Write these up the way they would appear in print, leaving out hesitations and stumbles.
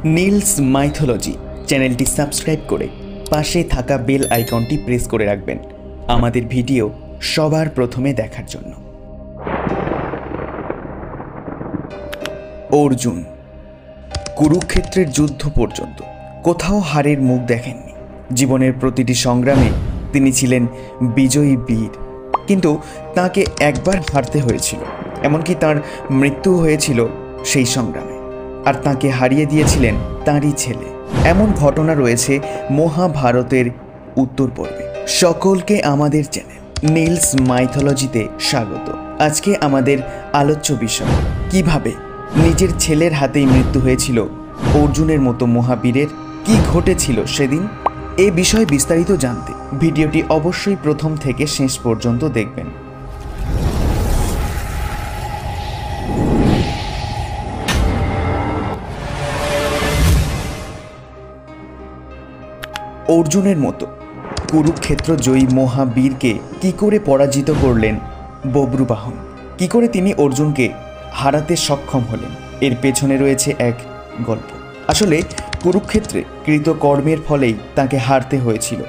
Niels mythology চ্যানেলটি subscribe করে পাশে থাকা বেল আইকনটি প্রেস করে রাখবেন আমাদের ভিডিও সবার প্রথমে দেখার জন্য। অর্জুন কুরুক্ষেত্রের যুদ্ধ পর্যন্ত কোথাও হারের মুখ দেখেননি। জীবনের প্রতিটি সংগ্রামে তিনি ছিলেন বিজয়ী বীর, কিন্তু তাকে একবার হারতে হয়েছিল, এমনকি তার মৃত্যু হয়েছিল সেই সংগ্রামে, আর তাকে হারিয়ে দিয়েছিলেন তাঁরই ছেলে। এমন ঘটনা রয়েছে মহাভারতের উত্তর পর্বে। সকলকে আমাদের চ্যানেল নীলস মাইথোলজিতে স্বাগত। আজকে আমাদের আলোচ্য বিষয় কিভাবে নিজের ছেলের হাতেই মৃত্যু হয়েছিল অর্জুনের মতো মহাবীরের, কি ঘটেছিল সেদিন। এ বিষয়ে বিস্তারিত জানতে ভিডিওটি অবশ্যই প্রথম থেকে শেষ পর্যন্ত দেখবেন। অর্জুনের মতো কুরুক্ষেত্র জয়ী মহাবীরকে কি করে পরাজিত করলেন বব্রুবাহন, কি করে তিনি অর্জুনকে হারাতে সক্ষম হলেন, এর পেছনে রয়েছে এক গল্প। আসলে কুরুক্ষেত্রে কৃতকর্মের ফলেই তাকে হারতে হয়েছিল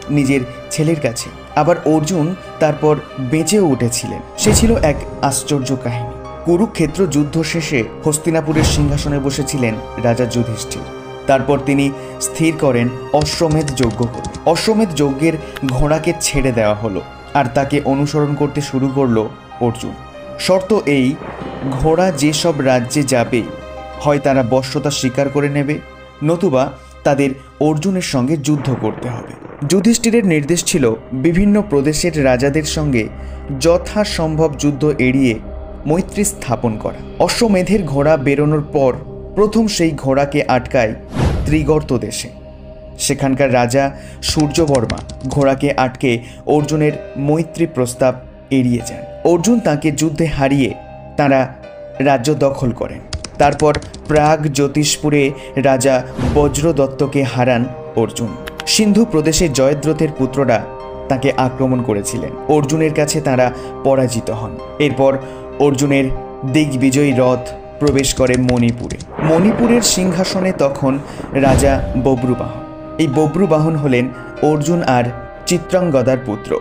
নিজের ছেলের কাছে। আবার অর্জুন তারপর বেঁচেও উঠেছিলেন। সে ছিল এক আশ্চর্য কাহিনী। কুরুক্ষেত্র যুদ্ধ শেষে হস্তিনাপুরের সিংহাসনে বসেছিলেন রাজা যুধিষ্ঠির। তারপর তিনি স্থির করেন অশ্বমেধ যজ্ঞ করবেন। অশ্বমেধ যজ্ঞের ঘোড়াকে ছেড়ে দেওয়া হলো, আর তাকে অনুসরণ করতে শুরু করলো অর্জুন। শর্ত এই, ঘোড়া যেসব রাজ্যে যাবে হয় তারা বশ্যতা স্বীকার করে নেবে, নতুবা তাদের অর্জুনের সঙ্গে যুদ্ধ করতে হবে। যুধিষ্ঠিরের নির্দেশ ছিল বিভিন্ন প্রদেশের রাজাদের সঙ্গে যথাসম্ভব যুদ্ধ এড়িয়ে মৈত্রী স্থাপন করা। অশ্বমেধের ঘোড়া বেরোনোর পর প্রথম সেই ঘোড়াকে আটকায় ত্রিগর্ত দেশে। সেখানকার রাজা সূর্যবর্মা ঘোড়াকে আটকে অর্জুনের মৈত্রী প্রস্তাব এড়িয়ে যান। অর্জুন তাকে যুদ্ধে হারিয়ে তারা রাজ্য দখল করেন। তারপর প্রাগ জ্যোতিষপুরে রাজা বজ্রদত্তকে হারান অর্জুন। সিন্ধু প্রদেশে জয়দ্রথের পুত্ররা তাকে আক্রমণ করেছিলেন। অর্জুনের কাছে তারা পরাজিত হন। এরপর অর্জুনের দিগ্বিজয়ী রথ প্রবেশ করে মণিপুরে। মণিপুরের সিংহাসনে তখন রাজা বব্রুবাহন। এই বব্রুবাহন হলেন অর্জুন আর চিত্রাঙ্গদার পুত্র।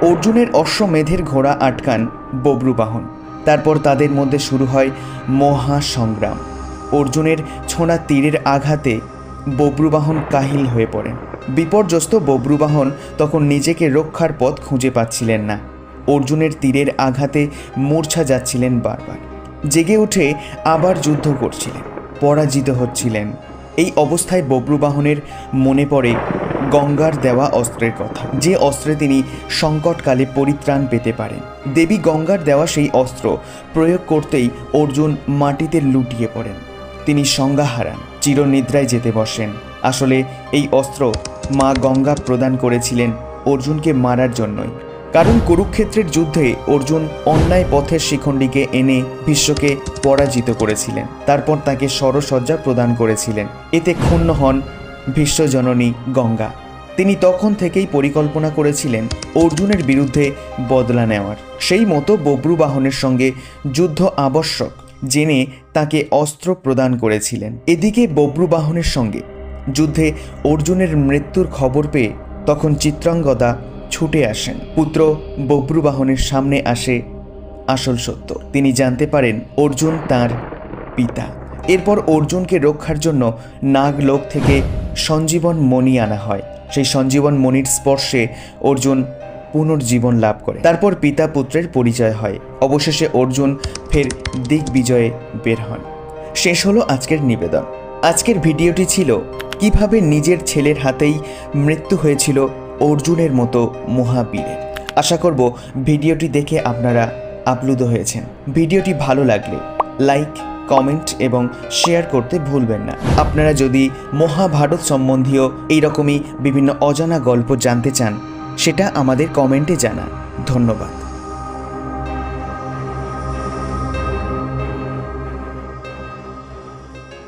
অর্জুনের অশ্বমেধের ঘোড়া আটকান বব্রুবাহন। তারপর তাদের মধ্যে শুরু হয় মহাসংগ্রাম। অর্জুনের ছোঁড়া তীরের আঘাতে বব্রুবাহন কাহিল হয়ে পড়েন। বিপর্যস্ত বব্রুবাহন তখন নিজেকে রক্ষার পথ খুঁজে পাচ্ছিলেন না। অর্জুনের তীরের আঘাতে মূর্ছা যাচ্ছিলেন বারবার। জেগে উঠে আবার যুদ্ধ করছিলেন, পরাজিত হচ্ছিলেন। এই অবস্থায় বব্রুবাহনের মনে পড়ে গঙ্গার দেওয়া অস্ত্রের কথা, যে অস্ত্রে তিনি সংকটকালে পরিত্রাণ পেতে পারেন। দেবী গঙ্গার দেওয়া সেই অস্ত্র প্রয়োগ করতেই অর্জুন মাটিতে লুটিয়ে পড়েন। তিনি সংজ্ঞা হারান, চিরনিদ্রায় যেতে বসেন। আসলে এই অস্ত্র মা গঙ্গা প্রদান করেছিলেন অর্জুনকে মারার জন্যই। কারণ কুরুক্ষেত্রের যুদ্ধে অর্জুন অন্যায় পথের শিখণ্ডীকে এনে ভীষ্মকে পরাজিত করেছিলেন। তারপর তাকে সরসজ্জা প্রদান করেছিলেন। এতে ক্ষুণ্ণ হন ভীষ্মজননী গঙ্গা। তিনি তখন থেকেই পরিকল্পনা করেছিলেন অর্জুনের বিরুদ্ধে বদলা নেওয়ার। সেই মতো বব্রুবাহনের সঙ্গে যুদ্ধ আবশ্যক জেনে তাকে অস্ত্র প্রদান করেছিলেন। এদিকে বব্রুবাহনের সঙ্গে যুদ্ধে অর্জুনের মৃত্যুর খবর পেয়ে তখন চিত্রাঙ্গদা ছুটে আসেন। পুত্র বব্রুবাহনের সামনে আসে আসল সত্য। তিনি জানতে পারেন অর্জুন তার পিতা। এরপর অর্জুনকে রক্ষার জন্য নাগলোক থেকে সঞ্জীবন মণি আনা হয়। সেই সঞ্জীবন মণির স্পর্শে অর্জুন পুনর্জীবন লাভ করে। তারপর পিতা পুত্রের পরিচয় হয়। অবশেষে অর্জুন ফের দিগ্বিজয়ে বের হন। শেষ হলো আজকের নিবেদন। আজকের ভিডিওটি ছিল কিভাবে নিজের ছেলের হাতেই মৃত্যু হয়েছিল অর্জুনের মতো মহাবীরের। আশা করব ভিডিওটি দেখে আপনারা আপ্লুত হয়েছেন। ভিডিওটি ভালো লাগলে লাইক, কমেন্ট এবং শেয়ার করতে ভুলবেন না। আপনারা যদি মহাভারত সম্বন্ধীয় এইরকমই বিভিন্ন অজানা গল্প জানতে চান, সেটা আমাদের কমেন্টে জানান। ধন্যবাদ।